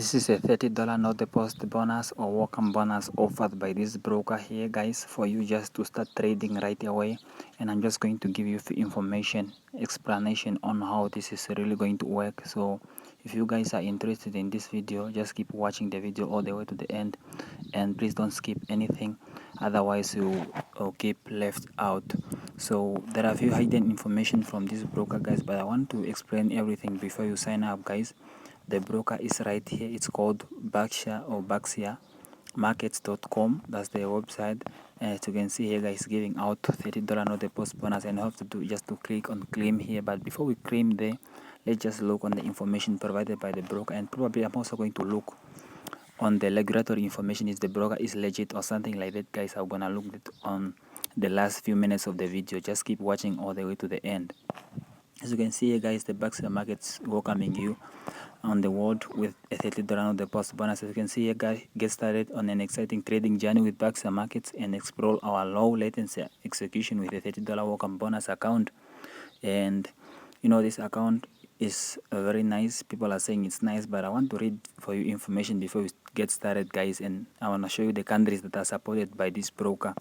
This is a $30 not deposit bonus or welcome bonus offered by this broker here, guys, for you just to start trading right away. And I'm just going to give you information, explanation on how this is really going to work. So if you guys are interested in this video, just keep watching the video all the way to the end, and please don't skip anything, otherwise you will keep left out. So there are a few hidden information from this broker, guys, but I want to explain everything before you sign up, guys. The broker is right here. It's called Berkshire or Berkshire markets.com. That's the website. As you can see here, guys, giving out $30 no deposit bonus, and you have to do just to click on claim here. But before we claim there, let's just look on the information provided by the broker, and probably I'm also going to look on the regulatory information. Is the broker is legit or something like that, guys. I'm gonna look it on the last few minutes of the video. Just keep watching all the way to the end. As you can see here, guys, the Berkshire Markets welcoming you on the world with a $30 no deposit bonus. As you can see here, guys, get started on an exciting trading journey with Berkshire Markets and explore our low latency execution with a $30 welcome bonus account. And you know, this account is very nice. People are saying it's nice, but I want to read for you information before we get started, guys, and I want to show you the countries that are supported by this broker.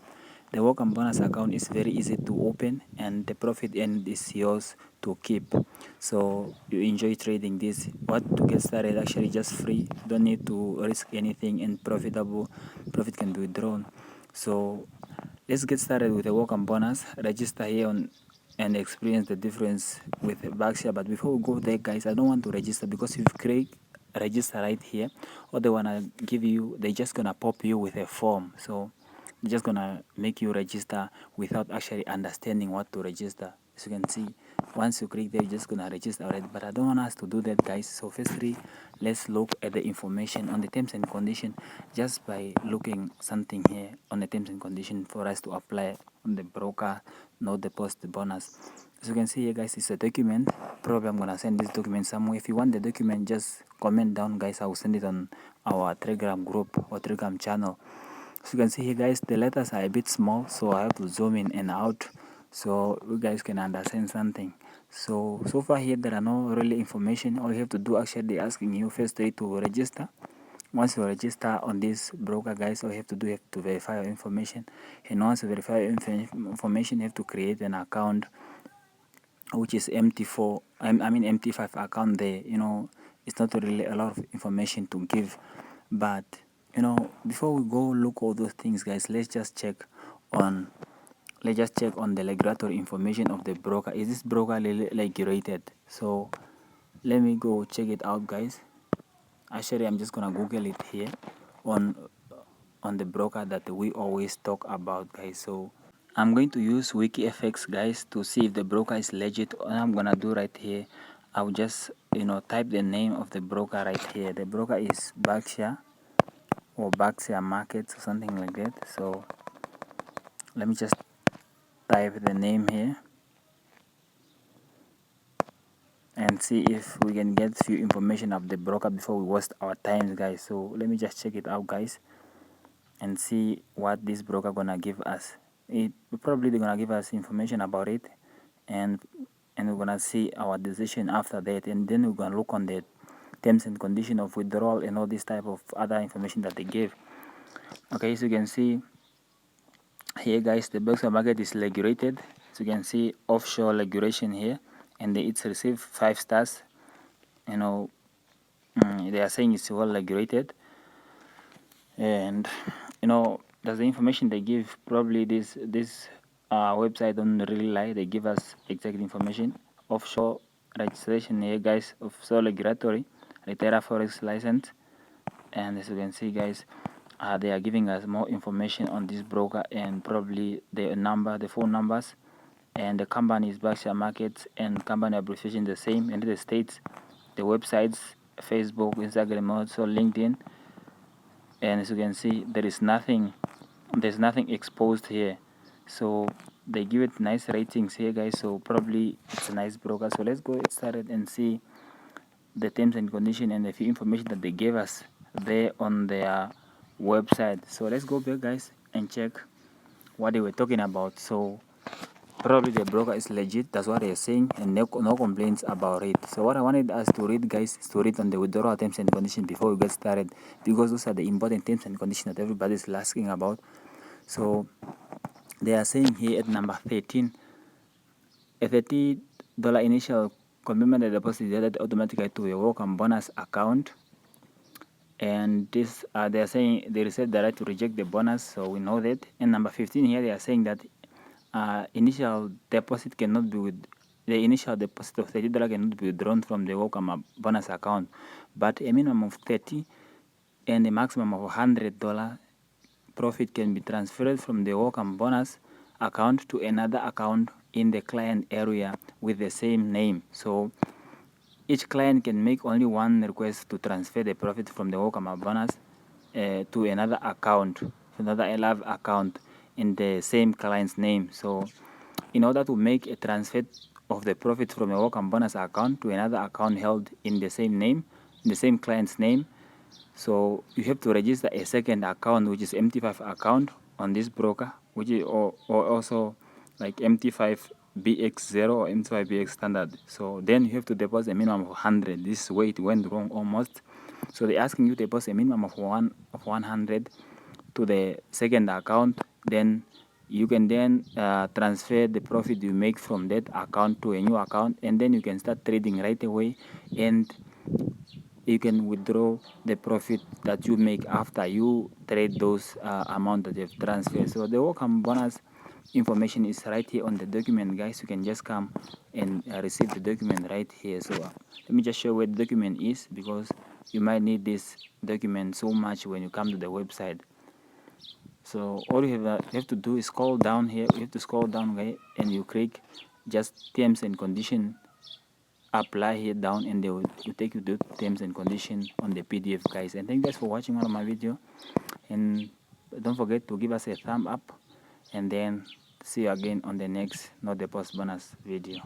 The welcome bonus account is very easy to open, and the profit end is yours to keep. So you enjoy trading this. What to get started, actually just free. Don't need to risk anything, and profit can be withdrawn. So let's get started with the welcome bonus. Register here on and experience the difference with Berkshire. But before we go there, guys, I don't want to register, because if you click register right here, what they wanna give you, they're just gonna pop you with a form. So they're just gonna make you register without actually understanding what to register. As you can see, once you click there, you're just gonna register already. But I don't want us to do that, guys. So firstly, let's look at the information on the terms and condition, just by looking something here on the terms and condition for us to apply on the broker no deposit bonus. As you can see here, guys, it's a document. Probably I'm gonna send this document somewhere. If you want the document, just comment down, guys. I will send it on our Telegram group or Telegram channel. So you can see here, guys, the letters are a bit small, so I have to zoom in and out so you guys can understand something. So far here, there are no really information. All you have to do, actually asking you firstly to register. Once you register on this broker, guys, all you have to do, you have to verify your information. And once you verify your information, you have to create an account which is MT4, MT5 account there. You know, it's not really a lot of information to give, but you know, before we go look all those things, guys, let's just check on the regulatory information of the broker. Is this broker regulated? So let me go check it out, guys. Actually, I'm just gonna Google it here on the broker that we always talk about, guys. So I'm going to use WikiFX, guys, to see if the broker is legit. What I'm gonna do right here, I'll just, you know, type the name of the broker right here. The broker is Berkshire or Berkshire Markets or something like that. So let me just type the name here and see if we can get few information of the broker before we waste our time, guys. So let me just check it out, guys, and see what this broker gonna give us. Probably they're gonna give us information about it, and we're gonna see our decision after that, and then we're gonna look on the terms and condition of withdrawal and all this type of other information that they give. Okay, so you can see here, guys, the Berkshire market is regulated. So you can see offshore regulation here, and it's received 5 stars. You know, they are saying it's well regulated, and you know, that's the information they give. Probably this website don't really lie. They give us exact information. Offshore registration here, guys, offshore regulatory, retailer forex license, and as you can see, guys, they are giving us more information on this broker, and probably the phone numbers, and the company is Berkshire Markets, and company abbreviation the same, and the states, the websites, Facebook, Instagram, also LinkedIn. And as you can see, there's nothing exposed here, so they give it nice ratings here, guys. So probably it's a nice broker. So let's go get started and see the terms and condition and the few information that they gave us there on their website. So let's go back, guys, and check what they were talking about. So probably the broker is legit. That's what they're saying, and no complaints about it. So what I wanted us to read, guys, is to read on the withdrawal terms and conditions before we get started, because those are the important terms and conditions that everybody's asking about. So they are saying here at number 13, a $30 initial commitment deposit is added automatically to your welcome bonus account. And this they are saying they reserve the right to reject the bonus, so we know that. And number 15 here, they are saying that initial deposit cannot be with the initial deposit of $30 cannot be withdrawn from the welcome bonus account, but a minimum of 30 and a maximum of $100 profit can be transferred from the welcome bonus account to another account in the client area with the same name. So each client can make only one request to transfer the profit from the welcome bonus to another account, another live account in the same client's name. So in order to make a transfer of the profit from a welcome bonus account to another account held in the same name, in the same client's name, so you have to register a second account, which is MT5 account on this broker, which is or also like MT5BX0 or MT5BX standard. So then you have to deposit a minimum of 100. This is where it went wrong almost. So they're asking you to deposit a minimum of 100 to the second account. Then you can then transfer the profit you make from that account to a new account, and then you can start trading right away, and you can withdraw the profit that you make after you trade those amount that you've transferred. So the welcome bonus information is right here on the document, guys. You can just come and receive the document right here. So let me just show where the document is, because you might need this document so much when you come to the website. So all you have to do is scroll down here. You have to scroll down, guys, and you click just terms and condition, apply here down, and they will take you to terms and conditions on the PDF, guys. And thank you guys for watching one of my video, and don't forget to give us a thumb up, and then see you again on the next not the post bonus video.